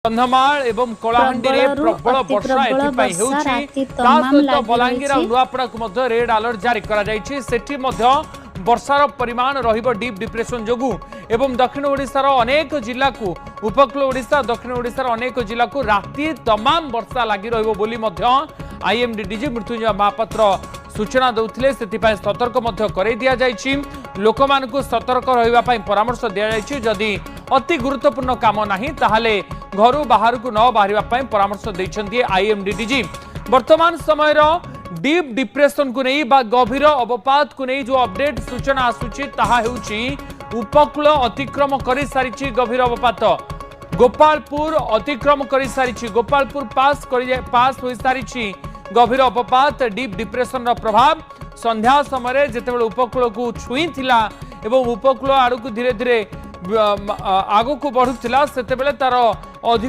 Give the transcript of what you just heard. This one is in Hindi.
कंधमाल एवं कलाहांडी रे प्रबल वर्षा एथिपाई हेउची ता सहित बलांगीर और नुआपड़ा को मध्य रेड अलर्ट जारी करा जायछि सेठी मध्य वर्षार परिमाण रहिबो डीप डिप्रेशन जोगु एवं दक्षिण ओडिशार अनेक जिल्ला को उपकूल ओडिशा दक्षिण ओडिशार अनेक जिल्ला को राति तमाम वर्षा लागि रहिबो बोली मध्य आईएमडी डीजी मृत्युंजय महापात्र सूचना दौथिले सेथिपाई सतर्क मध्य करै दिया जायछि लोकमानकु सतर्क रहिबा पई परामर्श दिया जायछि जदि अति गुरुत्वपूर्ण काम नाही ताहाले घरू बाहर को न बाहरिबा पई परामर्श दैछन्ती आईएमडी डीजी वर्तमान समय डीप डिप्रेशन को नहीं बा गभीर अवपात को नहीं जो अपडेट सूचना आसुची ताहा हेउची उपकूल अतिक्रम करि सारिची गभीर अवपात गोपालपुर अतिक्रम करि सारिची गोपालपुर पास होई सारिची गभीर अवपात डीप डिप्रेशन रो प्रभाव संध्या समय जेतेबेले उपकूल को छुई थिला एवं उपकूल आड़ को धीरे धीरे आगो को बढ़ुला सेतेबेले तार अधिक